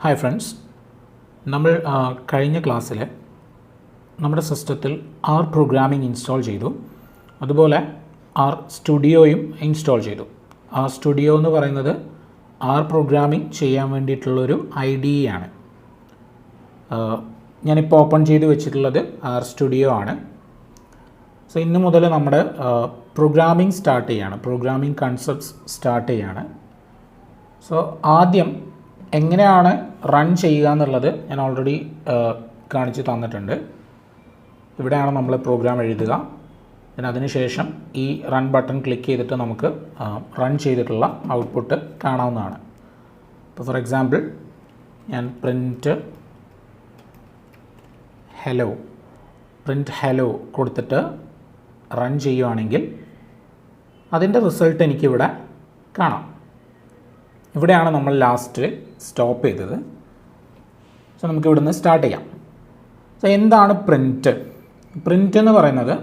Hi friends, നമ്മൾ കഴിഞ്ഞ ക്ലാസ്സിൽ നമ്മുടെ സിസ്റ്റത്തിൽ ആർ പ്രോഗ്രാമിംഗ് ഇൻസ്റ്റാൾ ചെയ്തു. അതുപോലെ ആർ സ്റ്റുഡിയോയും ഇൻസ്റ്റാൾ ചെയ്തു. ആർ സ്റ്റുഡിയോ എന്ന് പറയുന്നത് ആർ പ്രോഗ്രാമിംഗ് ചെയ്യാൻ വേണ്ടിയിട്ടുള്ളൊരു IDE ആണ്. ഞാനിപ്പോൾ ഓപ്പൺ ചെയ്ത് വെച്ചിട്ടുള്ളത് ആർ സ്റ്റുഡിയോ ആണ്. സോ ഇന്ന് മുതൽ നമ്മുടെ പ്രോഗ്രാമിംഗ് സ്റ്റാർട്ട് ചെയ്യാണ്, പ്രോഗ്രാമിംഗ് കൺസെപ്റ്റ്സ് സ്റ്റാർട്ട് ചെയ്യാണ്. സോ ആദ്യം എങ്ങനെയാണ് റൺ ചെയ്യുക എന്നുള്ളത് ഞാൻ ഓൾറെഡി കാണിച്ച് തന്നിട്ടുണ്ട്. ഇവിടെയാണ് നമ്മൾ പ്രോഗ്രാം എഴുതുക. പിന്നെ അതിനുശേഷം ഈ റൺ ബട്ടൺ ക്ലിക്ക് ചെയ്തിട്ട് നമുക്ക് റൺ ചെയ്തിട്ടുള്ള ഔട്ട്പുട്ട് കാണാവുന്നതാണ്. ഇപ്പോൾ ഫോർ എക്സാമ്പിൾ ഞാൻ പ്രിൻറ്റ് ഹലോ കൊടുത്തിട്ട് റൺ ചെയ്യുകയാണെങ്കിൽ അതിൻ്റെ റിസൾട്ട് എനിക്കിവിടെ കാണാം. ഇവിടെയാണ് നമ്മൾ ലാസ്റ്റ് സ്റ്റോപ്പ് ചെയ്തത്. സോ നമുക്ക് ഇവിടുന്ന് സ്റ്റാർട്ട് ചെയ്യാം. സോ എന്താണ് പ്രിൻറ്റ് എന്ന് പറയുന്നത്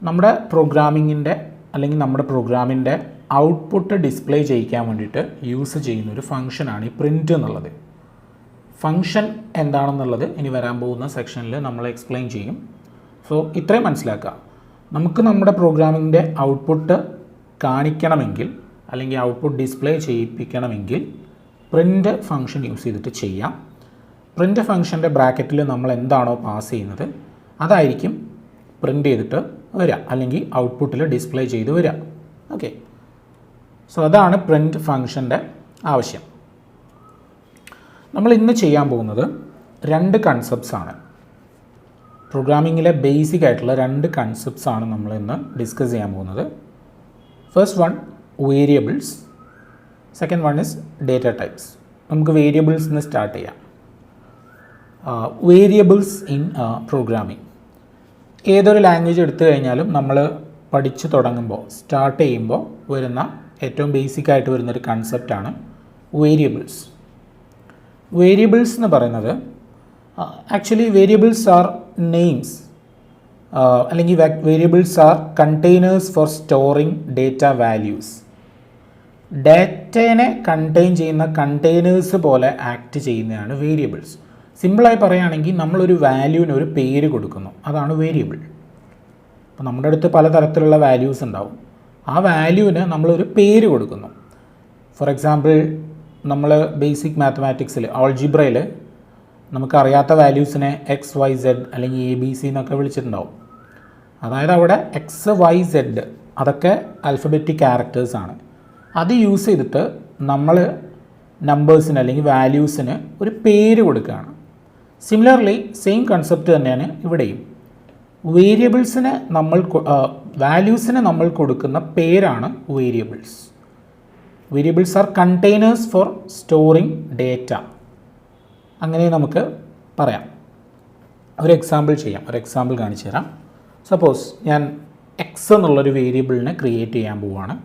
നമ്മുടെ പ്രോഗ്രാമിങ്ങിൻ്റെ അല്ലെങ്കിൽ നമ്മുടെ പ്രോഗ്രാമിൻ്റെ ഔട്ട്പുട്ട് ഡിസ്പ്ലേ ചെയ്യിക്കാൻ വേണ്ടിയിട്ട് യൂസ് ചെയ്യുന്നൊരു ഫംഗ്ഷനാണ് ഈ പ്രിൻറ്റ് എന്നുള്ളത്. ഫംഗ്ഷൻ എന്താണെന്നുള്ളത് ഇനി വരാൻ പോകുന്ന സെക്ഷനിൽ നമ്മൾ എക്സ്പ്ലെയിൻ ചെയ്യും. സോ ഇത്രയും മനസ്സിലാക്കുക. നമുക്ക് നമ്മുടെ പ്രോഗ്രാമിങ്ങിൻ്റെ ഔട്ട്പുട്ട് കാണിക്കണമെങ്കിൽ അല്ലെങ്കിൽ ഔട്ട്പുട്ട് ഡിസ്പ്ലേ ചെയ്യിപ്പിക്കണമെങ്കിൽ പ്രിൻ്റ് ഫംഗ്ഷൻ യൂസ് ചെയ്തിട്ട് ചെയ്യാം. പ്രിൻ്റ് ഫംഗ്ഷൻ്റെ ബ്രാക്കറ്റിൽ നമ്മൾ എന്താണോ പാസ് ചെയ്യുന്നത് അതായിരിക്കും പ്രിൻ്റ് ചെയ്തിട്ട് വരിക, അല്ലെങ്കിൽ ഔട്ട്പുട്ടിൽ ഡിസ്പ്ലേ ചെയ്ത് വരിക. ഓക്കെ, സോ അതാണ് പ്രിൻ്റ് ഫംഗ്ഷൻ്റെ ആവശ്യം. നമ്മൾ ഇന്ന് ചെയ്യാൻ പോകുന്നത് രണ്ട് കൺസെപ്റ്റ്സ് ആണ്. പ്രോഗ്രാമിങ്ങിലെ ബേസിക് ആയിട്ടുള്ള രണ്ട് കൺസെപ്റ്റ്സ് ആണ് നമ്മൾ ഇന്ന് ഡിസ്കസ് ചെയ്യാൻ പോകുന്നത്. First one variables, second one is data types. നമുക്ക് വേരിയബിൾസ് നിന്ന് സ്റ്റാർട്ട് ചെയ്യാം. വേരിയബിൾസ് ഇൻ പ്രോഗ്രാമിംഗ് ഏതൊരു ലാംഗ്വേജ് എടുത്തു കഴിഞ്ഞാലും നമ്മൾ പഠിച്ചു തുടങ്ങുമ്പോൾ സ്റ്റാർട്ട് ചെയ്യുമ്പോൾ വരുന്ന ഏറ്റവും ബേസിക്കായിട്ട് വരുന്നൊരു കൺസെപ്റ്റാണ് വേരിയബിൾസ്. വേരിയബിൾസ് എന്ന് പറയുന്നത് ആക്ച്വലി വേരിയബിൾസ് ആർ നെയിംസ് അല്ലെങ്കിൽ variables are containers for storing data values. ഡേറ്റേനെ കണ്ടെയ്ൻ ചെയ്യുന്ന കണ്ടെയ്നേഴ്സ് പോലെ ആക്ട് ചെയ്യുന്നതാണ് വേരിയബിൾസ്. സിമ്പിളായി പറയുകയാണെങ്കിൽ നമ്മളൊരു വാല്യൂവിന് ഒരു പേര് കൊടുക്കുന്നു, അതാണ് വേരിയബിൾ. അപ്പോൾ നമ്മുടെ അടുത്ത് പലതരത്തിലുള്ള വാല്യൂസ് ഉണ്ടാവും. ആ വാല്യൂവിന് നമ്മളൊരു പേര് കൊടുക്കുന്നു. ഫോർ എക്സാമ്പിൾ നമ്മൾ ബേസിക് മാത്തമാറ്റിക്സിൽ ആൾജിബ്രയിൽ നമുക്കറിയാത്ത വാല്യൂസിനെ XYZ അല്ലെങ്കിൽ ABC എന്നൊക്കെ വിളിച്ചിട്ടുണ്ടാവും. അതായത് അവിടെ XYZ അതൊക്കെ ആൽഫബറ്റിക് ക്യാരക്ടേഴ്സാണ്. അത് യൂസ് ചെയ്തിട്ട് നമ്മൾ നമ്പേഴ്സിന് അല്ലെങ്കിൽ വാല്യൂസിന് ഒരു പേര് കൊടുക്കുകയാണ്. സിമിലർലി സെയിം കൺസെപ്റ്റ് തന്നെയാണ് ഇവിടെയും. വേരിയബിൾസിന് വാല്യൂസിന് നമ്മൾ കൊടുക്കുന്ന പേരാണ് variables. Variables are containers for storing data. അങ്ങനെ നമുക്ക് പറയാം. ഒരു എക്സാമ്പിൾ ചെയ്യാം, ഒരു എക്സാമ്പിൾ കാണിച്ചു തരാം. സപ്പോസ് ഞാൻ X എന്നുള്ളൊരു വേരിയബിളിനെ ക്രിയേറ്റ് ചെയ്യാൻ പോവുകയാണ്.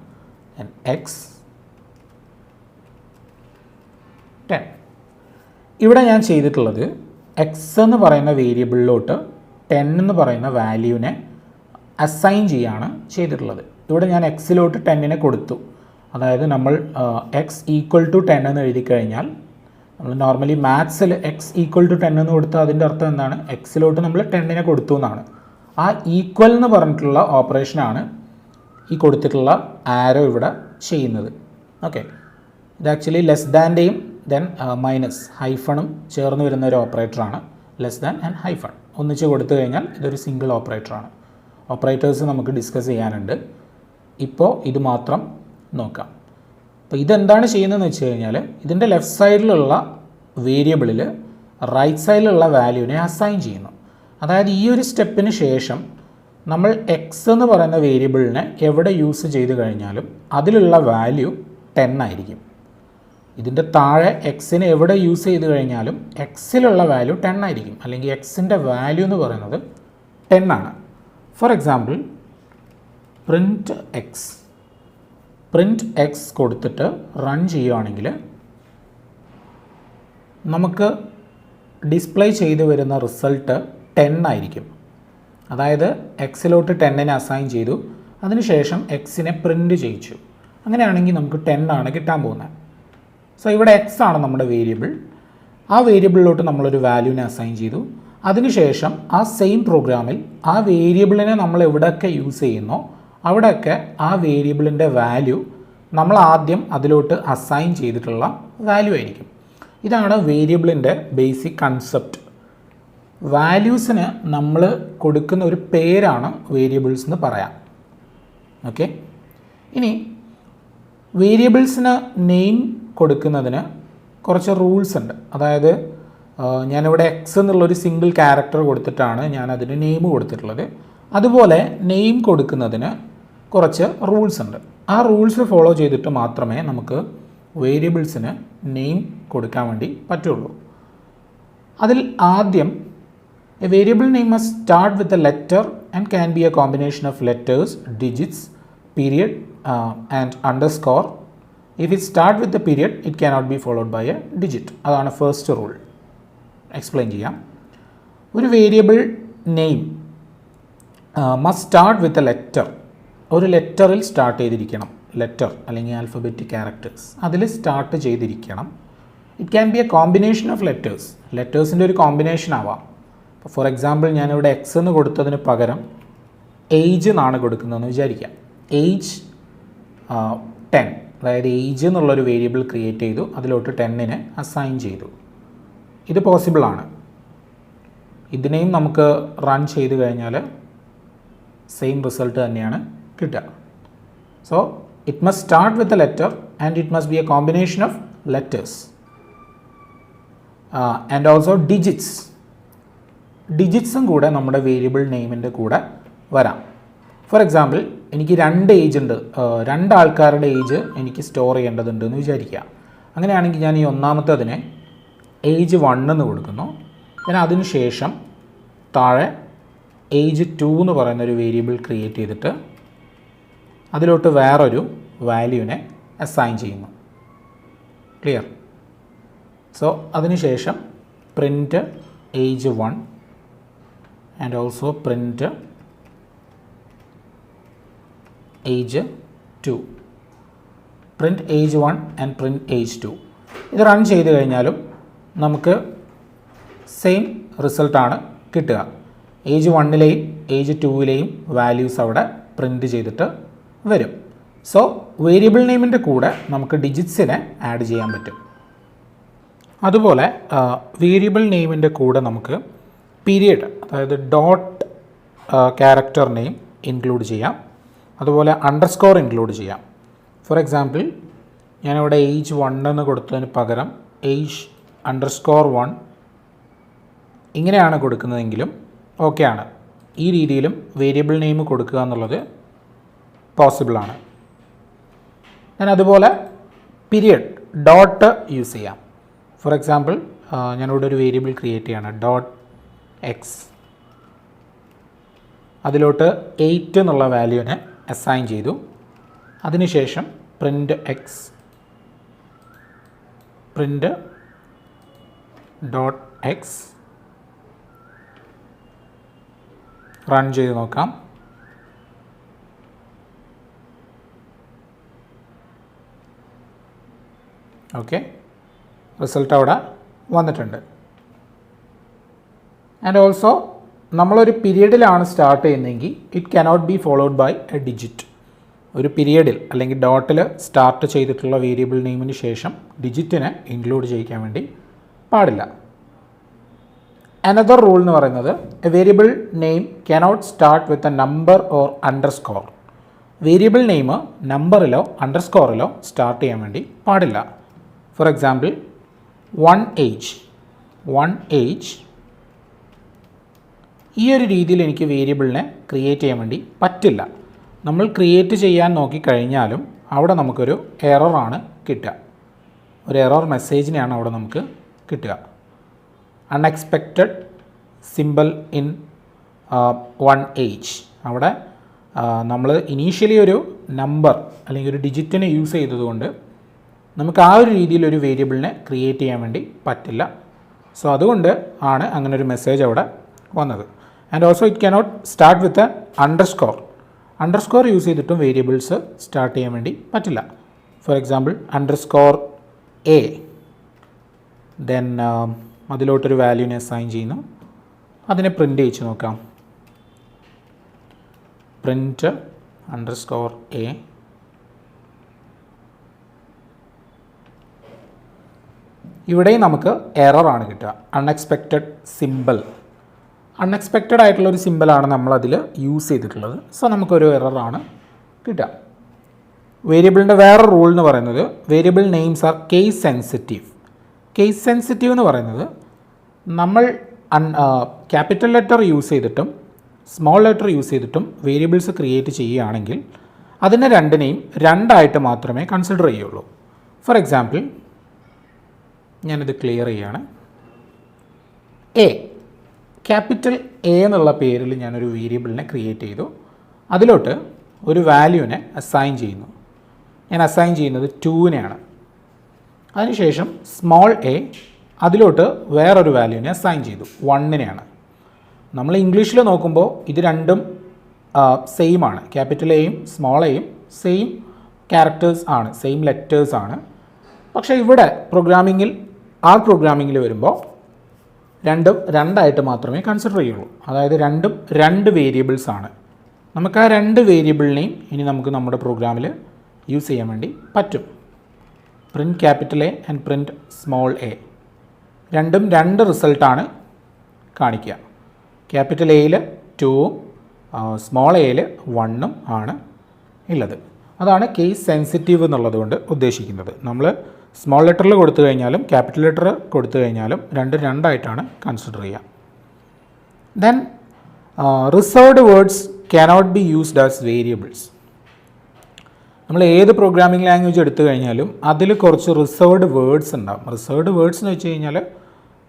X10. ഇവിടെ ഞാൻ ചെയ്തിട്ടുള്ളത് X എന്ന് പറയുന്ന വേരിയബിളിലോട്ട് 10 എന്ന് പറയുന്ന വാല്യൂവിനെ അസൈൻ ചെയ്യാണ് ചെയ്തിട്ടുള്ളത്. ഇവിടെ ഞാൻ Xലോട്ട് 10നെ കൊടുത്തു. അതായത് നമ്മൾ X = 10 എന്ന് എഴുതി കഴിഞ്ഞാൽ നമ്മൾ നോർമലി മാത്സിൽ X = 10 എന്ന് കൊടുത്താൽ അതിൻ്റെ അർത്ഥം എന്താണ്? Xലോട്ട് നമ്മൾ 10നെ കൊടുത്തു എന്നാണ്. ആ ഈക്വൽ എന്ന് പറഞ്ഞിട്ടുള്ള ഓപ്പറേഷനാണ് ഈ കൊടുത്തിട്ടുള്ള ആരോ ഇവിടെ ചെയ്യുന്നത്. ഓക്കെ, ഇത് ആക്ച്വലി ലെസ് ദാൻ്റെയും ദെൻ മൈനസ് ഹൈഫണും ചേർന്ന് വരുന്ന ഒരു ഓപ്പറേറ്ററാണ്. ലെസ് ദാൻ ആൻഡ് ഹൈഫൺ ഒന്നിച്ച് കൊടുത്തു കഴിഞ്ഞാൽ ഇതൊരു സിംഗിൾ ഓപ്പറേറ്ററാണ്. ഓപ്പറേറ്റേഴ്സ് നമുക്ക് ഡിസ്കസ് ചെയ്യാനുണ്ട്. ഇപ്പോൾ ഇത് മാത്രം നോക്കാം. അപ്പോൾ ഇതെന്താണ് ചെയ്യുന്നതെന്ന് വെച്ച് കഴിഞ്ഞാൽ ഇതിൻ്റെ ലെഫ്റ്റ് സൈഡിലുള്ള വേരിയബിളിൽ റൈറ്റ് സൈഡിലുള്ള വാല്യൂവിനെ അസൈൻ ചെയ്യുന്നു. അതായത് ഈ ഒരു സ്റ്റെപ്പിന് ശേഷം നമ്മൾ X എന്ന് പറയുന്ന വേരിയബിളിനെ എവിടെ യൂസ് ചെയ്ത് കഴിഞ്ഞാലും അതിലുള്ള വാല്യൂ 10 ആയിരിക്കും. ഇതിൻ്റെ താഴെ Xനെ എവിടെ യൂസ് ചെയ്ത് കഴിഞ്ഞാലും Xലുള്ള വാല്യൂ 10 ആയിരിക്കും, അല്ലെങ്കിൽ Xൻ്റെ വാല്യൂ എന്ന് പറയുന്നത് 10 ആണ്. ഫോർ എക്സാമ്പിൾ പ്രിൻറ്റ് X കൊടുത്തിട്ട് റൺ ചെയ്യുകയാണെങ്കിൽ നമുക്ക് ഡിസ്പ്ലേ ചെയ്ത് വരുന്ന റിസൾട്ട് 10 ആയിരിക്കും. അതായത് Xലോട്ട് 10നെ അസൈൻ ചെയ്തു, അതിനുശേഷം Xനെ പ്രിൻ്റ് ചെയ്യിച്ചു. അങ്ങനെയാണെങ്കിൽ നമുക്ക് 10 ആണ് കിട്ടാൻ പോകുന്നത്. സോ ഇവിടെ എക്സ് ആണ് നമ്മുടെ വേരിയബിൾ. ആ വേരിയബിളിലോട്ട് നമ്മളൊരു വാല്യൂവിനെ അസൈൻ ചെയ്തു. അതിനുശേഷം ആ സെയിം പ്രോഗ്രാമിൽ ആ വേരിയബിളിനെ നമ്മൾ എവിടെയൊക്കെ യൂസ് ചെയ്യുന്നോ അവിടെയൊക്കെ ആ വേരിയബിളിൻ്റെ വാല്യൂ നമ്മൾ ആദ്യം അതിലോട്ട് അസൈൻ ചെയ്തിട്ടുള്ള വാല്യൂ ആയിരിക്കും. ഇതാണ് വേരിയബിളിൻ്റെ ബേസിക് കൺസെപ്റ്റ്. വാല്യൂസിന് നമ്മൾ കൊടുക്കുന്ന ഒരു പേരാണ് വേരിയബിൾസ് എന്ന് പറയാം. ഓക്കെ, ഇനി വേരിയബിൾസിന് നെയിം കൊടുക്കുന്നതിന് കുറച്ച് റൂൾസ് ഉണ്ട്. അതായത് ഞാനിവിടെ എക്സ് എന്നുള്ളൊരു സിംഗിൾ ക്യാരക്ടർ കൊടുത്തിട്ടാണ് ഞാൻ അതിന് നെയിം കൊടുത്തിട്ടുള്ളത്. അതുപോലെ നെയിം കൊടുക്കുന്നതിന് കുറച്ച് റൂൾസ് ഉണ്ട്. ആ റൂൾസ് ഫോളോ ചെയ്തിട്ട് മാത്രമേ നമുക്ക് വേരിയബിൾസിന് നെയിം കൊടുക്കാൻ വേണ്ടി പറ്റുള്ളൂ. അതിൽ ആദ്യം a variable name must start with a letter and can be a combination of letters, digits, period and underscore. If it start with a period it cannot be followed by a digit. അതാണ് first rule. Explain ചെയ്യാം. ഒരു variable name must start with a letter. ഒരു ലെറ്ററിൽ start ചെയ്തിരിക്കണം. Letter അല്ലെങ്കിൽ alphabetic characters അതിൽ start ചെയ്തിരിക്കണം. It can be a combination of letters. ലെറ്റേഴ്സിൻ്റെ ഒരു കോമ്പിനേഷൻ ആവാം. ഇപ്പോൾ ഫോർ എക്സാമ്പിൾ ഞാനിവിടെ എക്സ് എന്ന് കൊടുത്തതിന് പകരം ഏജ് എന്നാണ് കൊടുക്കുന്നതെന്ന് വിചാരിക്കാം. ഏജ് 10, അതായത് ഏജ് എന്നുള്ളൊരു വേരിയബിൾ ക്രിയേറ്റ് ചെയ്തു, അതിലോട്ട് 10നെ അസൈൻ ചെയ്തു. ഇത് പോസിബിളാണ്. ഇതിനെയും നമുക്ക് റൺ ചെയ്ത് കഴിഞ്ഞാൽ സെയിം റിസൾട്ട് തന്നെയാണ് കിട്ടുക. So it must start with a letter and it must be a combination of letters and also digits. ഡിജിറ്റ്സും കൂടെ നമ്മുടെ വേരിയബിൾ നെയിമിൻ്റെ കൂടെ വരാം. ഫോർ എക്സാമ്പിൾ എനിക്ക് 2 ഏജ് ഉണ്ട്, 2 ആൾക്കാരുടെ ഏജ് എനിക്ക് സ്റ്റോർ ചെയ്യേണ്ടതുണ്ട് എന്ന് വിചാരിക്കുക. അങ്ങനെയാണെങ്കിൽ ഞാൻ ഈ ഒന്നാമത്തതിനെ ഏജ് 1 എന്ന് കൊടുക്കുന്നു. പിന്നെ അതിന് ശേഷം താഴെ ഏജ് 2 എന്ന് പറയുന്നൊരു വേരിയബിൾ ക്രിയേറ്റ് ചെയ്തിട്ട് അതിലോട്ട് വേറൊരു വാല്യൂവിനെ അസൈൻ ചെയ്യുന്നു. ക്ലിയർ? സോ അതിനുശേഷം print age 1 and also print age 2. Print age 1 and print age 2. ഇത് റൺ ചെയ്ത് കഴിഞ്ഞാലും നമുക്ക് സെയിം റിസൾട്ടാണ് കിട്ടുക. ഏജ് 1ലെയും ഏജ് 2ലെയും വാല്യൂസ് അവിടെ പ്രിൻറ്റ് ചെയ്തിട്ട് വരും. സോ വേരിയബിൾ നെയിമിൻ്റെ കൂടെ നമുക്ക് ഡിജിറ്റ്സിനെ ആഡ് ചെയ്യാൻ പറ്റും. അതുപോലെ വേരിയബിൾ നെയിമിൻ്റെ കൂടെ നമുക്ക് പീരിയഡ്, അതായത് ഡോട്ട് ക്യാരക്ടർ നെയിം ഇൻക്ലൂഡ് ചെയ്യാം. അതുപോലെ അണ്ടർസ്കോർ ഇൻക്ലൂഡ് ചെയ്യാം. ഫോർ എക്സാമ്പിൾ ഞാനിവിടെ ഏജ് 1 എന്ന് കൊടുത്തതിന് പകരം ഏജ് _1 ഇങ്ങനെയാണ് കൊടുക്കുന്നതെങ്കിലും ഓക്കെയാണ്. ഈ രീതിയിലും വേരിയബിൾ നെയിം കൊടുക്കുക എന്നുള്ളത് പോസിബിളാണ്. ഞാൻ അതുപോലെ പീരിയഡ് ഡോട്ട് യൂസ് ചെയ്യാം. ഫോർ എക്സാമ്പിൾ ഞാനിവിടെ ഒരു വേരിയബിൾ ക്രിയേറ്റ് ചെയ്യാണ്, ഡോട്ട് എക്സ്. അതിലോട്ട് 8 എന്നുള്ള വാല്യൂവിനെ അസൈൻ ചെയ്തു. അതിനുശേഷം print x, print dot x. Run ചെയ്ത് നോക്കാം. ഓക്കെ, റിസൾട്ട് അവിടെ വന്നിട്ടുണ്ട്. ആൻഡ് ഓൾസോ നമ്മളൊരു പീരിയഡിലാണ് സ്റ്റാർട്ട് ചെയ്യുന്നതെങ്കിൽ it cannot be followed by a digit. ഒരു പീരിയഡിൽ അല്ലെങ്കിൽ ഡോട്ടിൽ സ്റ്റാർട്ട് ചെയ്തിട്ടുള്ള വേരിയബിൾ നെയിമിന് ശേഷം ഡിജിറ്റിനെ ഇൻക്ലൂഡ് ചെയ്യിക്കാൻ വേണ്ടി പാടില്ല. അനദർ റൂൾ എന്ന് പറയുന്നത് a variable name cannot start with a number or underscore. Variable name നമ്പറിലോ അണ്ടർസ്കോറിലോ സ്റ്റാർട്ട് ചെയ്യാൻ വേണ്ടി പാടില്ല. ഫോർ എക്സാമ്പിൾ 1 ഏജ് ഈ ഒരു രീതിയിൽ എനിക്ക് വേരിയബിളിനെ ക്രിയേറ്റ് ചെയ്യാൻ വേണ്ടി പറ്റില്ല. നമ്മൾ ക്രിയേറ്റ് ചെയ്യാൻ നോക്കിക്കഴിഞ്ഞാലും അവിടെ നമുക്കൊരു എററാണ് കിട്ടുക. ഒരു എറർ മെസ്സേജിനെയാണ് അവിടെ നമുക്ക് കിട്ടുക. Unexpected simple in 1 age. അവിടെ നമ്മൾ ഇനീഷ്യലി ഒരു നമ്പർ അല്ലെങ്കിൽ ഒരു ഡിജിറ്റിനെ യൂസ് ചെയ്തതുകൊണ്ട് നമുക്ക് ആ ഒരു രീതിയിൽ ഒരു വേരിയബിളിനെ ക്രിയേറ്റ് ചെയ്യാൻ വേണ്ടി പറ്റില്ല. സോ അതുകൊണ്ട് ആണ് അങ്ങനെ ഒരു മെസ്സേജ് അവിടെ വന്നത്. And also it cannot start with a underscore. Underscore use ചെയ്തിട്ടും വേരിയബിൾസ് സ്റ്റാർട്ട് ചെയ്യാൻ വേണ്ടി പറ്റില്ല. ഫോർ എക്സാമ്പിൾ _8 എ, ദെൻ അതിലോട്ടൊരു വാല്യൂവിനെ അസൈൻ ചെയ്യുന്നു. അതിനെ പ്രിൻ്റ് ചെയ്യിച്ച് നോക്കാം. Print underscore a. ഇവിടെയും നമുക്ക് എററാണ് കിട്ടുക. അൺഎക്സ്പെക്റ്റഡ് സിമ്പിൾ, അൺഎക്സ്പെക്റ്റഡ് ആയിട്ടുള്ളൊരു സിമ്പിളാണ് നമ്മളതിൽ യൂസ് ചെയ്തിട്ടുള്ളത്. സോ നമുക്കൊരു എററാണ് കിട്ടുക. വേരിയബിളിൻ്റെ വേറെ റൂൾ എന്ന് പറയുന്നത് variable names are case sensitive. Case sensitive എന്ന് പറയുന്നത് നമ്മൾ ക്യാപിറ്റൽ ലെറ്റർ യൂസ് ചെയ്തിട്ടും സ്മോൾ ലെറ്റർ യൂസ് ചെയ്തിട്ടും വേരിയബിൾസ് ക്രിയേറ്റ് ചെയ്യുകയാണെങ്കിൽ അതിനെ രണ്ടിനെയും രണ്ടായിട്ട് മാത്രമേ കൺസിഡർ ചെയ്യുള്ളൂ. ഫോർ എക്സാമ്പിൾ, ഞാനിത് ക്ലിയർ ചെയ്യുകയാണ്. എ, ക്യാപിറ്റൽ എ എന്നുള്ള പേരിൽ ഞാനൊരു വേരിയബിളിനെ ക്രിയേറ്റ് ചെയ്തു. അതിലോട്ട് ഒരു വാല്യൂവിനെ അസൈൻ ചെയ്യുന്നു. ഞാൻ അസൈൻ ചെയ്യുന്നത് 2-നെയാണ്. അതിനുശേഷം സ്മോൾ എ, അതിലോട്ട് വേറൊരു വാല്യൂവിനെ അസൈൻ ചെയ്തു 1-നെയാണ്. നമ്മൾ ഇംഗ്ലീഷിൽ നോക്കുമ്പോൾ ഇത് രണ്ടും സെയിം ആണ്. ക്യാപിറ്റൽ എയും സ്മോൾ എയും സെയിം ക്യാരക്ടേഴ്സ് ആണ്, സെയിം ലെറ്റേഴ്സ് ആണ്. പക്ഷേ ഇവിടെ പ്രോഗ്രാമിങ്ങിൽ വരുമ്പോൾ രണ്ടും രണ്ടായിട്ട് മാത്രമേ കൺസിഡർ ചെയ്യുള്ളൂ. അതായത് രണ്ടും രണ്ട് വേരിയബിൾസ് ആണ്. നമുക്ക് ആ രണ്ട് വേരിയബിളിനെയും ഇനി നമുക്ക് നമ്മുടെ പ്രോഗ്രാമിൽ യൂസ് ചെയ്യാൻ വേണ്ടി പറ്റും. Print capital A and print small A, രണ്ടും രണ്ട് റിസൾട്ടാണ് കാണിക്കുക. ക്യാപിറ്റൽ എയിൽ 2ഉം സ്മോൾ എയിൽ 1ഉം ആണ് ഉള്ളത്. അതാണ് കേസ് സെൻസിറ്റീവ് എന്നുള്ളത് കൊണ്ട് ഉദ്ദേശിക്കുന്നത്. നമ്മൾ സ്മോൾ ലെറ്ററിൽ കൊടുത്തു കഴിഞ്ഞാലും ക്യാപിറ്റൽ ലെറ്റർ കൊടുത്തു കഴിഞ്ഞാലും രണ്ടും രണ്ടായിട്ടാണ് കൺസിഡർ ചെയ്യുക. Then reserved words cannot be used as variables. നമ്മൾ ഏത് പ്രോഗ്രാമിംഗ് ലാംഗ്വേജ് എടുത്തു കഴിഞ്ഞാലും അതിൽ കുറച്ച് റിസർവ്ഡ് വേർഡ്സ് ഉണ്ടാകും. റിസർവ്ഡ് വേർഡ്സ് എന്ന് വെച്ച് കഴിഞ്ഞാൽ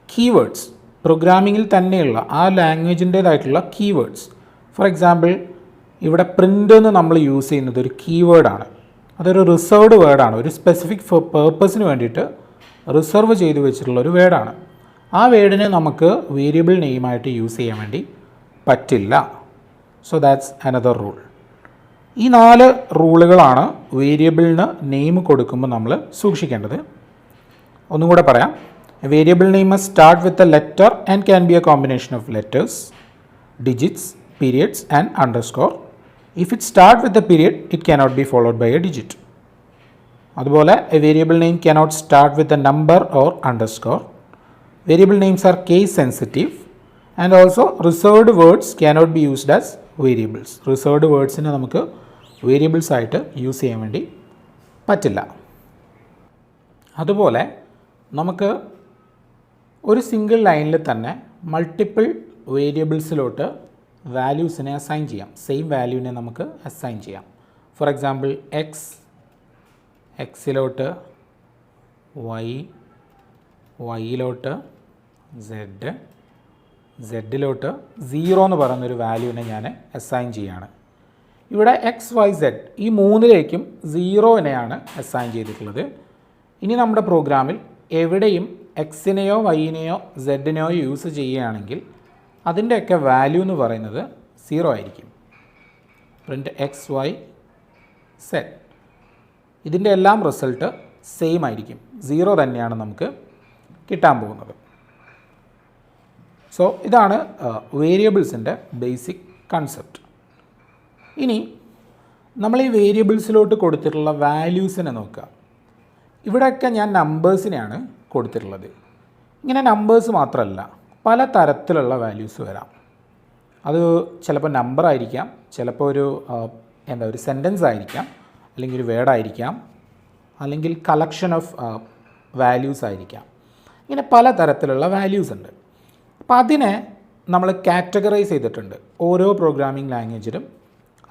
കീവേഡ്സ്, പ്രോഗ്രാമിങ്ങിൽ തന്നെയുള്ള ആ ലാംഗ്വേജിൻ്റേതായിട്ടുള്ള കീവേഡ്സ്. ഫോർ എക്സാമ്പിൾ, ഇവിടെ പ്രിൻ്റ് എന്ന് നമ്മൾ യൂസ് ചെയ്യുന്നത് ഒരു കീവേഡാണ്. അതൊരു റിസർവ്ഡ് വേർഡാണ്. ഒരു സ്പെസിഫിക് പേർപ്പസിന് വേണ്ടിയിട്ട് റിസർവ് ചെയ്ത് വെച്ചിട്ടുള്ള ഒരു വേർഡാണ്. ആ വേർഡിനെ നമുക്ക് വേരിയബിൾ നെയിമായിട്ട് യൂസ് ചെയ്യാൻ വേണ്ടി പറ്റില്ല. So that's another rule. ഈ 4 റൂളുകളാണ് വേരിയബിളിന് നെയിം കൊടുക്കുമ്പോൾ നമ്മൾ സൂക്ഷിക്കേണ്ടത്. ഒന്നും കൂടെ പറയാം. Variable name must start with a letter and can be a combination of letters, digits, periods and underscore. If it start with a period it cannot be followed by a digit. അതുപോലെ a variable name cannot start with a number or underscore. Variable names are case sensitive and also reserved words cannot be used as variables. Reserved വേർഡ്സിനെ നമുക്ക് variables ആയിട്ട് use ചെയ്യാൻ വേണ്ടി പറ്റില്ല. അതുപോലെ നമുക്ക് ഒരു സിംഗിൾ ലൈനിൽ തന്നെ മൾട്ടിപ്പിൾ വേരിയബിൾസിലോട്ട് വാല്യൂസിനെ അസൈൻ ചെയ്യാം. സെയിം വാല്യൂവിനെ നമുക്ക് അസൈൻ ചെയ്യാം. ഫോർ എക്സാമ്പിൾ, എക്സിലോട്ട് വൈയിലോട്ട് സെഡിലോട്ട് 0 എന്ന് പറയുന്നൊരു വാല്യൂവിനെ ഞാൻ അസൈൻ ചെയ്യുകയാണ്. ഇവിടെ XYZ ഈ മൂന്നിലേക്കും 0-നെയാണ് അസൈൻ ചെയ്തിട്ടുള്ളത്. ഇനി നമ്മുടെ പ്രോഗ്രാമിൽ എവിടെയും എക്സിനെയോ വൈനെയോ സെഡിനെയോ യൂസ് ചെയ്യുകയാണെങ്കിൽ അതിൻ്റെയൊക്കെ വാല്യൂ എന്ന് പറയുന്നത് 0 ആയിരിക്കും. പ്രിൻറ്റ് XYZ, ഇതിൻ്റെ എല്ലാം റിസൾട്ട് സെയിം ആയിരിക്കും. 0 തന്നെയാണ് നമുക്ക് കിട്ടാൻ പോകുന്നത്. സോ ഇതാണ് വേരിയബിൾസിൻ്റെ ബേസിക് കൺസെപ്റ്റ്. ഇനി നമ്മൾ ഈ വേരിയബിൾസിലോട്ട് കൊടുത്തിട്ടുള്ള വാല്യൂസിനെ നോക്കുക. ഇവിടെയൊക്കെ ഞാൻ നമ്പേഴ്സിനെയാണ് കൊടുത്തിട്ടുള്ളത്. ഇങ്ങനെ നമ്പേഴ്സ് മാത്രമല്ല, പല തരത്തിലുള്ള വാല്യൂസ് വരാം. അത് ചിലപ്പോൾ നമ്പർ ആയിരിക്കാം, ചിലപ്പോൾ ഒരു സെൻറ്റൻസ് ആയിരിക്കാം, അല്ലെങ്കിൽ ഒരു വേർഡായിരിക്കാം, അല്ലെങ്കിൽ കളക്ഷൻ ഓഫ് വാല്യൂസ് ആയിരിക്കാം. ഇങ്ങനെ പല തരത്തിലുള്ള വാല്യൂസ് ഉണ്ട്. അപ്പോൾ അതിനെ നമ്മൾ കാറ്റഗറൈസ് ചെയ്തിട്ടുണ്ട്. ഓരോ പ്രോഗ്രാമിംഗ് ലാംഗ്വേജിലും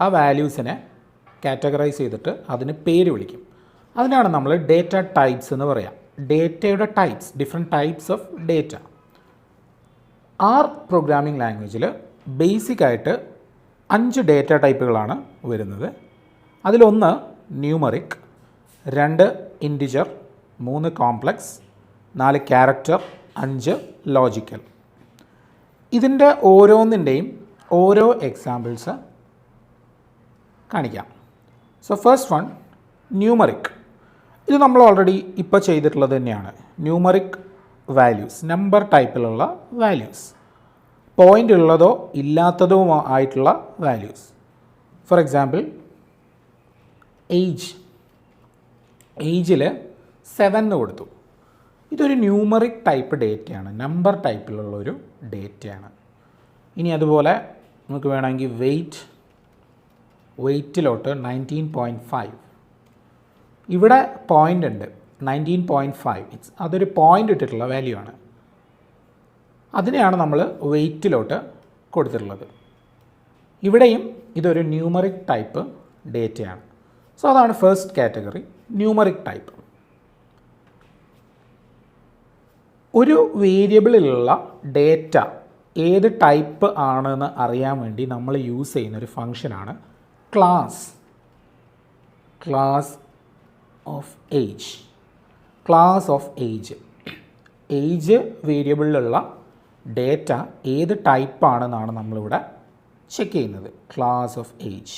ആ വാല്യൂസിനെ കാറ്റഗറൈസ് ചെയ്തിട്ട് അതിന് പേര് വിളിക്കും. അതിനാണ് നമ്മൾ ഡേറ്റ ടൈപ്സ് എന്ന് പറയാം. ഡേറ്റയുടെ types, different types of data. R programming ലാംഗ്വേജിൽ ബേസിക്കായിട്ട് 5 ഡേറ്റ ടൈപ്പുകളാണ് വരുന്നത്. അതിലൊന്ന് numeric, 2 integer, 3 complex, 4 character, 5 logical. ഇതിൻ്റെ ഓരോന്നിൻ്റെയും ഓരോ എക്സാമ്പിൾസ് കാണിക്കാം. So first one, numeric. ഇത് നമ്മൾ ഓൾറെഡി ഇപ്പോൾ ചെയ്തിട്ടുള്ളത് തന്നെയാണ്. ന്യൂമറിക് വാല്യൂസ്, നമ്പർ ടൈപ്പിലുള്ള വാല്യൂസ്, പോയിൻ്റ് ഉള്ളതോ ഇല്ലാത്തതോ ആയിട്ടുള്ള വാല്യൂസ്. ഫോർ എക്സാമ്പിൾ ഏജിൽ 7 എന്ന് കൊടുത്തു. ഇതൊരു ന്യൂമറിക് ടൈപ്പ് ഡേറ്റയാണ്, നമ്പർ ടൈപ്പിലുള്ളൊരു ഡേറ്റയാണ്. ഇനി അതുപോലെ നമുക്ക് വേണമെങ്കിൽ വെയ്റ്റിലോട്ട് 19.5, ഇവിടെ പോയിൻ്റ് ഉണ്ട് 19.5, അതൊരു പോയിൻ്റ് ഇട്ടിട്ടുള്ള വാല്യൂ ആണ്. അതിനെയാണ് നമ്മൾ വെയ്റ്റിലോട്ട് കൊടുത്തിട്ടുള്ളത്. ഇവിടെയും ഇതൊരു ന്യൂമറിക് ടൈപ്പ് ഡേറ്റയാണ്. സോ അതാണ് ഫസ്റ്റ് കാറ്റഗറി, ന്യൂമറിക് ടൈപ്പ്. ഒരു വേരിയബിളിലുള്ള ഡേറ്റ ഏത് ടൈപ്പ് ആണെന്ന് അറിയാൻ വേണ്ടി നമ്മൾ യൂസ് ചെയ്യുന്നൊരു ഫംഗ്ഷനാണ് ക്ലാസ് ഓഫ് ഏജ്. ഏജ് വേരിയബിളിലുള്ള ഡേറ്റ ഏത് ടൈപ്പാണെന്നാണ് നമ്മളിവിടെ ചെക്ക് ചെയ്യുന്നത്. Class of age.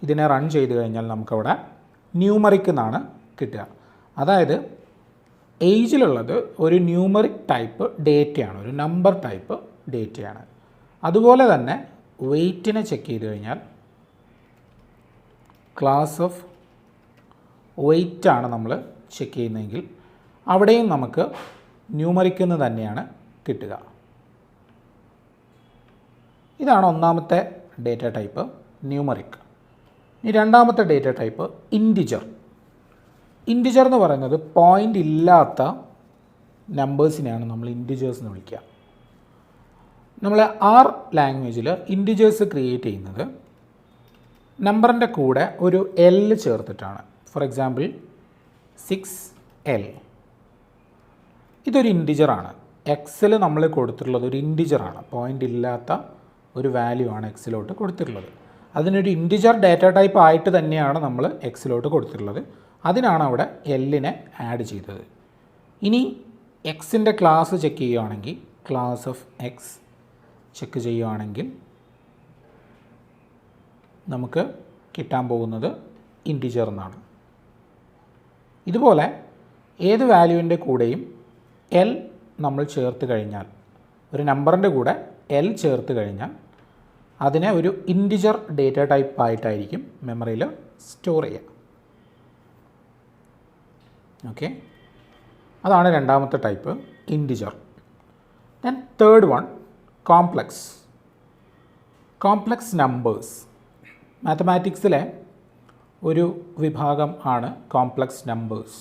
ഇതിനെ റൺ ചെയ്ത് കഴിഞ്ഞാൽ നമുക്കവിടെ ന്യൂമറിക് എന്നാണ് കിട്ടുക. അതായത് ഏജിലുള്ളത് ഒരു ന്യൂമറിക് ടൈപ്പ് ഡേറ്റയാണ്, ഒരു നമ്പർ ടൈപ്പ് ഡേറ്റയാണ്. അതുപോലെ തന്നെ വെയ്റ്റിനെ ചെക്ക് ചെയ്ത് കഴിഞ്ഞാൽ ക്ലാസ് ഓഫ് വെയ്റ്റാണ് നമ്മൾ ചെക്ക് ചെയ്യുന്നതെങ്കിൽ അവിടെയും നമുക്ക് ന്യൂമറിക് എന്ന് തന്നെയാണ് കിട്ടുക. ഇതാണ് ഒന്നാമത്തെ ഡേറ്റ ടൈപ്പ്, ന്യൂമറിക്. ഇനി രണ്ടാമത്തെ ഡേറ്റ ടൈപ്പ് ഇൻറ്റിജർ. ഇൻറ്റിജർ എന്ന് പറയുന്നത് പോയിൻ്റ് ഇല്ലാത്ത നമ്പേഴ്സിനെയാണ് നമ്മൾ ഇൻറ്റിജേഴ്സ് എന്ന് വിളിക്കുക. നമ്മൾ ആർ ലാംഗ്വേജിൽ ഇൻറ്റിജേഴ്സ് ക്രിയേറ്റ് ചെയ്യുന്നത് നമ്പറിൻ്റെ കൂടെ ഒരു എൽ ചേർത്തിട്ടാണ്. ഫോർ എക്സാമ്പിൾ 6L, ഇതൊരു ഇൻറ്റിജറാണ്. എക്സിൽ നമ്മൾ കൊടുത്തിട്ടുള്ളത് ഒരു ഇൻറ്റിജറാണ്, പോയിൻ്റ് ഇല്ലാത്ത ഒരു വാല്യൂ ആണ് എക്സിലോട്ട് കൊടുത്തിട്ടുള്ളത്. അതിനൊരു ഇൻറ്റിജർ ഡാറ്റ ടൈപ്പ് ആയിട്ട് തന്നെയാണ് നമ്മൾ എക്സിലോട്ട് കൊടുത്തിട്ടുള്ളത്. അതിനാണ് അവിടെ എല്ലിനെ ആഡ് ചെയ്തത്. ഇനി എക്സിൻ്റെ ക്ലാസ് ചെക്ക് ചെയ്യുകയാണെങ്കിൽ, ക്ലാസ് ഓഫ് എക്സ് ചെക്ക് ചെയ്യുകയാണെങ്കിൽ നമുക്ക് കിട്ടാൻ പോകുന്നത് ഇൻറ്റിജർ എന്നാണ്. ഇതുപോലെ ഏത് വാല്യൂവിൻ്റെ കൂടെയും എൽ നമ്മൾ ചേർത്ത് കഴിഞ്ഞാൽ, ഒരു നമ്പറിൻ്റെ കൂടെ എൽ ചേർത്ത് കഴിഞ്ഞാൽ അതിനെ ഒരു ഇൻറ്റിജർ ഡേറ്റ ടൈപ്പ് ആയിട്ടായിരിക്കും മെമ്മറിയിൽ സ്റ്റോർ ചെയ്യുക. ഓക്കെ, അതാണ് രണ്ടാമത്തെ type, integer. Then third one complex numbers. മാത്തമാറ്റിക്സിലെ ഒരു വിഭാഗം ആണ് കോംപ്ലക്സ് നമ്പേഴ്സ്,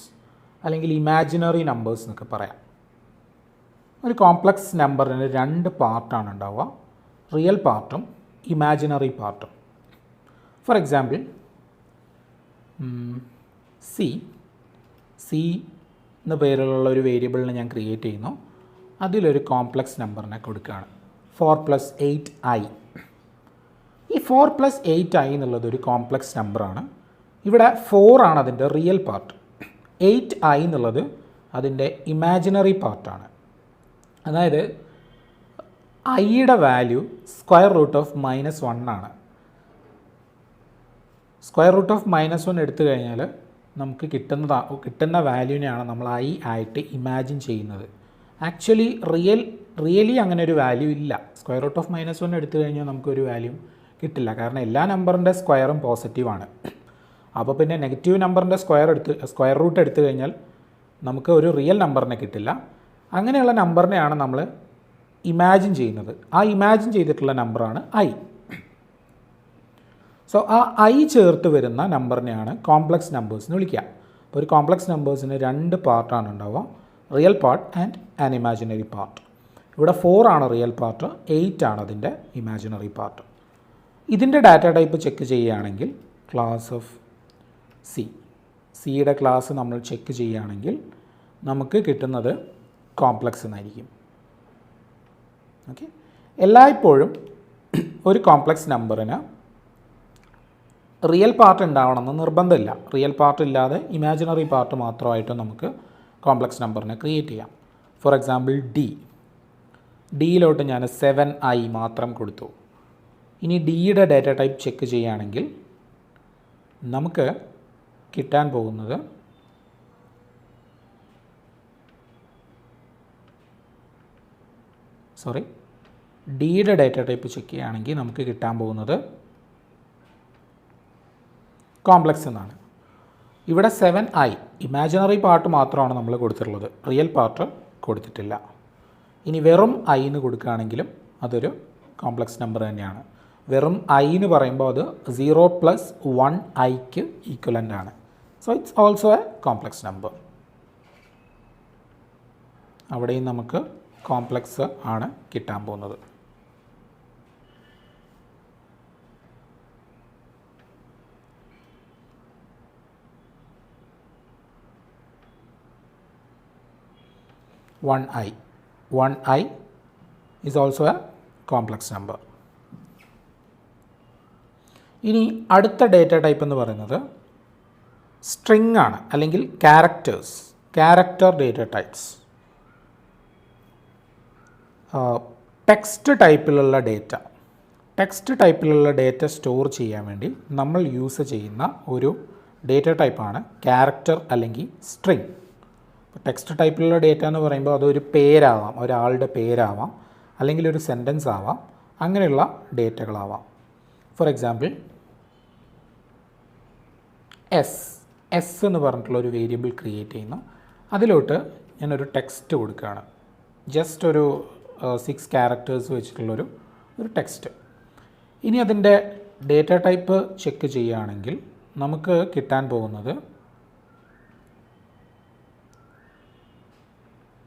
അല്ലെങ്കിൽ ഇമാജിനറി നമ്പേഴ്സ് എന്നൊക്കെ പറയാം. ഒരു കോംപ്ലക്സ് നമ്പറിന് 2 പാർട്ടാണ് ഉണ്ടാവുക, റിയൽ പാർട്ടും ഇമാജിനറി പാർട്ടും. ഫോർ എക്സാമ്പിൾ സി എന്ന പേരിലുള്ള ഒരു വേരിയബിളിനെ ഞാൻ ക്രിയേറ്റ് ചെയ്യുന്നു. അതിലൊരു കോംപ്ലക്സ് നമ്പറിനെ കൊടുക്കുകയാണ് 4+8i. ഈ 4+8i എന്നുള്ളത് ഒരു കോംപ്ലക്സ് നമ്പറാണ്. ഇവിടെ 4 ആണ് അതിൻ്റെ റിയൽ പാർട്ട്, 8i എന്നുള്ളത് അതിൻ്റെ ഇമാജിനറി പാർട്ടാണ്. അതായത് ഐയുടെ വാല്യൂ √(-1) ആണ്. √(-1) എടുത്തു കഴിഞ്ഞാൽ നമുക്ക് കിട്ടുന്ന വാല്യൂവിനെയാണ് നമ്മൾ ഐ ആയിട്ട് ഇമാജിൻ ചെയ്യുന്നത്. ആക്ച്വലി റിയലി അങ്ങനെ ഒരു വാല്യൂ ഇല്ല. √(-1) എടുത്തു കഴിഞ്ഞാൽ നമുക്കൊരു വാല്യൂ കിട്ടില്ല, കാരണം എല്ലാ നമ്പറിൻ്റെ സ്ക്വയറും പോസിറ്റീവാണ്. അപ്പോൾ പിന്നെ നെഗറ്റീവ് നമ്പറിൻ്റെ സ്ക്വയർ റൂട്ട് എടുത്തു കഴിഞ്ഞാൽ നമുക്ക് ഒരു റിയൽ നമ്പറിനെ കിട്ടില്ല. അങ്ങനെയുള്ള നമ്പറിനെയാണ് നമ്മൾ ഇമാജിൻ ചെയ്യുന്നത്. ആ ഇമാജിൻ ചെയ്തിട്ടുള്ള നമ്പറാണ് ഐ. സോ ആ ഐ ചേർത്ത് വരുന്ന നമ്പറിനെയാണ് കോംപ്ലക്സ് നമ്പേഴ്സ് എന്ന് വിളിക്കുക. അപ്പോൾ ഒരു കോംപ്ലക്സ് നമ്പേഴ്സിന് 2 പാർട്ടാണ് ഉണ്ടാവുക, real part and an imaginary part. ഇവിടെ 4 ആണ് റിയൽ പാർട്ട്, 8 ആണ് അതിൻ്റെ ഇമാജിനറി പാർട്ട്. ഇതിൻ്റെ ഡാറ്റ ടൈപ്പ് ചെക്ക് ചെയ്യുകയാണെങ്കിൽ ക്ലാസ് ഓഫ് സിയുടെ ക്ലാസ് നമ്മൾ ചെക്ക് ചെയ്യുകയാണെങ്കിൽ നമുക്ക് കിട്ടുന്നത് കോംപ്ലക്സ് എന്നായിരിക്കും. ഓക്കെ, എല്ലായ്പ്പോഴും ഒരു കോംപ്ലക്സ് നമ്പറിന് റിയൽ പാർട്ട് ഉണ്ടാവണമെന്ന് നിർബന്ധമില്ല. റിയൽ പാർട്ട് ഇല്ലാതെ ഇമാജിനറി പാർട്ട് മാത്രമായിട്ട് നമുക്ക് കോംപ്ലക്സ് നമ്പറിനെ ക്രിയേറ്റ് ചെയ്യാം. ഫോർ എക്സാമ്പിൾ ഡിയിലോട്ട് ഞാൻ 7i മാത്രം കൊടുത്തു. ഇനി ഡിയുടെ ഡാറ്റ ടൈപ്പ് ചെക്ക് ചെയ്യുകയാണെങ്കിൽ നമുക്ക് കിട്ടാൻ പോകുന്നത് ഡിയുടെ ഡേറ്റ ടൈപ്പ് ചെക്ക് ചെയ്യുകയാണെങ്കിൽ നമുക്ക് കിട്ടാൻ പോകുന്നത് കോംപ്ലക്സ് എന്നാണ്. ഇവിടെ 7i ഇമാജിനറി പാർട്ട് മാത്രമാണ് നമ്മൾ കൊടുത്തിട്ടുള്ളത്, റിയൽ പാർട്ട് കൊടുത്തിട്ടില്ല. ഇനി വെറും i എന്ന് കൊടുക്കുകയാണെങ്കിലും അതൊരു കോംപ്ലക്സ് നമ്പർ തന്നെയാണ്. വെറും i എന്ന് പറയുമ്പോൾ അത് 0 + 1iക്ക് ഈക്വലൻ്റ് ആണ്. So it's also A complex number. അവിടെയും നമുക്ക് കോംപ്ലക്സ് ആണ് കിട്ടാൻ പോകുന്നത്. One i is also a complex number. ഇനി അടുത്ത ഡേറ്റ ടൈപ്പ് എന്ന് പറയുന്നത് സ്ട്രിങ് ആണ്, അല്ലെങ്കിൽ ക്യാരക്ടർ ഡേറ്റ ടൈപ്സ്. ടെക്സ്റ്റ് ടൈപ്പിലുള്ള ഡേറ്റ സ്റ്റോർ ചെയ്യാൻ വേണ്ടി നമ്മൾ യൂസ് ചെയ്യുന്ന ഒരു ഡേറ്റ ടൈപ്പാണ് ക്യാരക്ടർ അല്ലെങ്കിൽ സ്ട്രിങ്. ടെക്സ്റ്റ് ടൈപ്പിലുള്ള ഡേറ്റ എന്ന് പറയുമ്പോൾ അതൊരു പേരാവാം, ഒരാളുടെ പേരാവാം, അല്ലെങ്കിൽ ഒരു സെൻറ്റൻസ് ആവാം, അങ്ങനെയുള്ള ഡേറ്റകളാവാം. ഫോർ എക്സാമ്പിൾ എസ് എന്ന് പറഞ്ഞിട്ടുള്ളൊരു വേരിയബിൾ ക്രിയേറ്റ് ചെയ്യുന്നു. അതിലോട്ട് ഞാനൊരു ടെക്സ്റ്റ് കൊടുക്കുകയാണ്, ജസ്റ്റ് ഒരു 6 ക്യാരക്ടേഴ്സ് വെച്ചിട്ടുള്ളൊരു ടെക്സ്റ്റ്. ഇനി അതിൻ്റെ ഡേറ്റ ടൈപ്പ് ചെക്ക് ചെയ്യുകയാണെങ്കിൽ നമുക്ക് കിട്ടാൻ പോകുന്നത്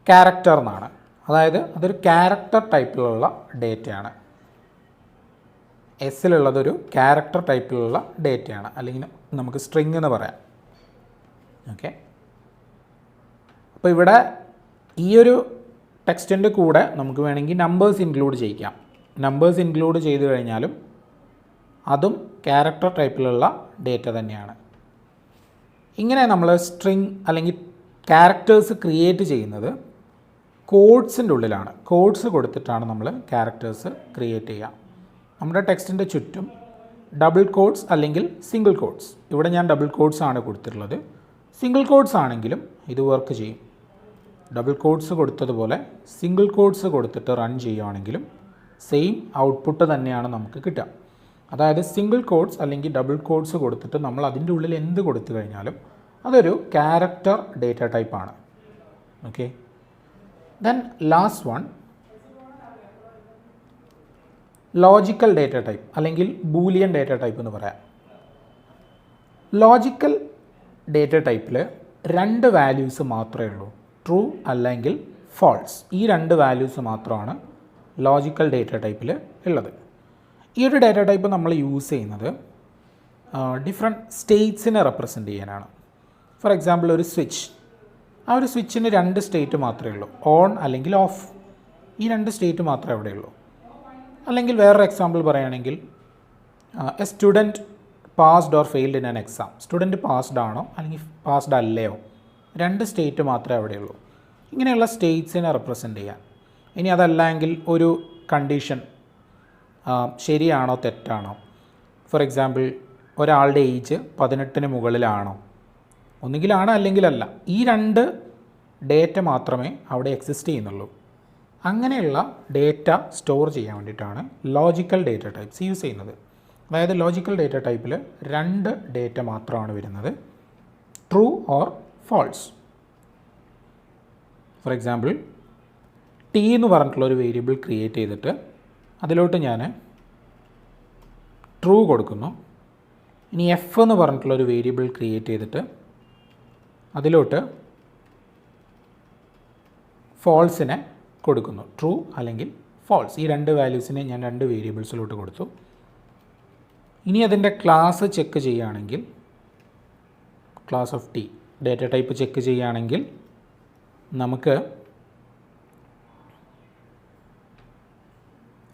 ക്യാരക്ടർ എന്നാണ്. അതായത് അതൊരു ക്യാരക്ടർ ടൈപ്പിലുള്ള ഡേറ്റയാണ്. എസ്സിലുള്ളതൊരു ക്യാരക്ടർ ടൈപ്പിലുള്ള ഡേറ്റയാണ്, അല്ലെങ്കിൽ നമുക്ക് സ്ട്രിങ് എന്ന് പറയാം. ഓക്കെ, അപ്പോൾ ഇവിടെ ഈ ഒരു ടെക്സ്റ്റിൻ്റെ കൂടെ നമുക്ക് വേണമെങ്കിൽ നമ്പേഴ്സ് ഇൻക്ലൂഡ് ചെയ്യിക്കാം. നമ്പേഴ്സ് ഇൻക്ലൂഡ് ചെയ്ത് കഴിഞ്ഞാലും അതും ക്യാരക്ടർ ടൈപ്പിലുള്ള ഡേറ്റ തന്നെയാണ്. ഇങ്ങനെ നമ്മൾ സ്ട്രിങ് അല്ലെങ്കിൽ ക്യാരക്ടേഴ്സ് ക്രിയേറ്റ് ചെയ്യുന്നത് കോഡ്സിൻ്റെ ഉള്ളിലാണ്. കോഡ്സ് കൊടുത്തിട്ടാണ് നമ്മൾ ക്യാരക്ടേഴ്സ് ക്രിയേറ്റ് ചെയ്യുക. നമ്മുടെ ടെക്സ്റ്റിൻ്റെ ചുറ്റും ഡബിൾ കോഡ്സ് അല്ലെങ്കിൽ സിംഗിൾ കോഡ്സ്, ഇവിടെ ഞാൻ ഡബിൾ കോഡ്സ് ആണ് കൊടുത്തിട്ടുള്ളത്. സിംഗിൾ കോഡ്സ് ആണെങ്കിലും ഇത് വർക്ക് ചെയ്യും. ഡബിൾ കോഡ്സ് കൊടുത്തതുപോലെ സിംഗിൾ കോഡ്സ് കൊടുത്തിട്ട് റൺ ചെയ്യുകയാണെങ്കിലും സെയിം ഔട്ട്പുട്ട് തന്നെയാണ് നമുക്ക് കിട്ടുക. അതായത് സിംഗിൾ കോഡ്സ് അല്ലെങ്കിൽ ഡബിൾ കോഡ്സ് കൊടുത്തിട്ട് നമ്മൾ അതിൻ്റെ ഉള്ളിൽ എന്ത് കൊടുത്തു കഴിഞ്ഞാലും അതൊരു ക്യാരക്ടർ ഡേറ്റ ടൈപ്പാണ്. Okay, then last one logical data type അല്ലെങ്കിൽ ബൂലിയൻ ഡേറ്റ ടൈപ്പ് എന്ന് പറയാം. ലോജിക്കൽ ഡേറ്റ ടൈപ്പിൽ 2 വാല്യൂസ് മാത്രമേ ഉള്ളൂ, ട്രൂ അല്ലെങ്കിൽ ഫാൾസ്. ഈ 2 വാല്യൂസ് മാത്രമാണ് ലോജിക്കൽ ഡേറ്റ ടൈപ്പിൽ ഉള്ളത്. ഈ ഒരു ഡേറ്റ ടൈപ്പ് നമ്മൾ യൂസ് ചെയ്യുന്നത് ഡിഫറെൻറ്റ് സ്റ്റേറ്റ്സിനെ റെപ്രസെൻ്റ് ചെയ്യാനാണ്. ഫോർ എക്സാമ്പിൾ ഒരു സ്വിച്ച്, ആ ഒരു സ്വിച്ചിന് 2 സ്റ്റേറ്റ് മാത്രമേ ഉള്ളൂ, ഓൺ അല്ലെങ്കിൽ ഓഫ്. ഈ 2 സ്റ്റേറ്റ് മാത്രമേ അവിടെ ഉള്ളൂ. അല്ലെങ്കിൽ വേറൊരു എക്സാമ്പിൾ പറയുകയാണെങ്കിൽ A student passed or failed in an exam. Student passed ആണോ അല്ലെങ്കിൽ പാസ്ഡ് അല്ലയോ, 2 സ്റ്റേറ്റ് മാത്രമേ അവിടെയുള്ളൂ. ഇങ്ങനെയുള്ള സ്റ്റേറ്റ്സിനെ റെപ്രസെൻ്റ് ചെയ്യാൻ. ഇനി അതല്ലെങ്കിൽ ഒരു കണ്ടീഷൻ ശരിയാണോ തെറ്റാണോ. ഫോർ എക്സാമ്പിൾ ഒരാളുടെ ഏജ് 18-ന് മുകളിലാണോ, ഒന്നുകിലാണ് അല്ലെങ്കിലല്ല. ഈ 2 ഡേറ്റ മാത്രമേ അവിടെ എക്സിസ്റ്റ് ചെയ്യുന്നുള്ളൂ. അങ്ങനെയുള്ള ഡേറ്റ സ്റ്റോർ ചെയ്യാൻ വേണ്ടിയിട്ടാണ് ലോജിക്കൽ ഡേറ്റ ടൈപ്സ് യൂസ് ചെയ്യുന്നത്. അതായത് ലോജിക്കൽ ഡേറ്റ ടൈപ്പിൽ 2 ഡേറ്റ മാത്രമാണ് വരുന്നത്, true or false. For example T എന്ന് പറഞ്ഞിട്ടുള്ളൊരു വേരിയബിൾ ക്രിയേറ്റ് ചെയ്തിട്ട് അതിലോട്ട് ഞാൻ ട്രൂ കൊടുക്കുന്നു. ഇനി എഫ് എന്ന് പറഞ്ഞിട്ടുള്ളൊരു വേരിയബിൾ ക്രിയേറ്റ് ചെയ്തിട്ട് അതിലോട്ട് ഫോൾസിനെ കൊടുക്കുന്നു, ട്രൂ അല്ലെങ്കിൽ ഫോൾസ്. ഈ 2 വാല്യൂസിനെ ഞാൻ 2 വേരിയബിൾസിലോട്ട് കൊടുത്തു. ഇനി അതിൻ്റെ ക്ലാസ് ചെക്ക് ചെയ്യുകയാണെങ്കിൽ, class of T data type check ചെയ്യുകയാണെങ്കിൽ നമുക്ക്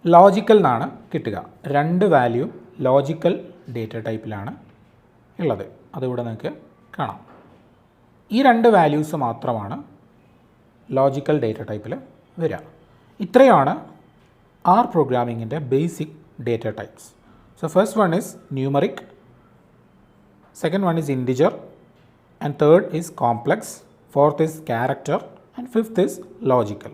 ലോജിക്കൽ എന്നാണ് കിട്ടുക. 2 വാല്യൂ ലോജിക്കൽ ഡേറ്റ ടൈപ്പിലാണ് ഉള്ളത്. അതിവിടെ നിങ്ങൾക്ക് കാണാം. ഈ 2 വാല്യൂസ് മാത്രമാണ് ലോജിക്കൽ ഡേറ്റ ടൈപ്പിൽ വരിക. ഇത്രയാണ് ആർ പ്രോഗ്രാമിങ്ങിൻ്റെ basic data types. So first one is numeric, second one is integer, and third is complex, fourth is character, and fifth is logical.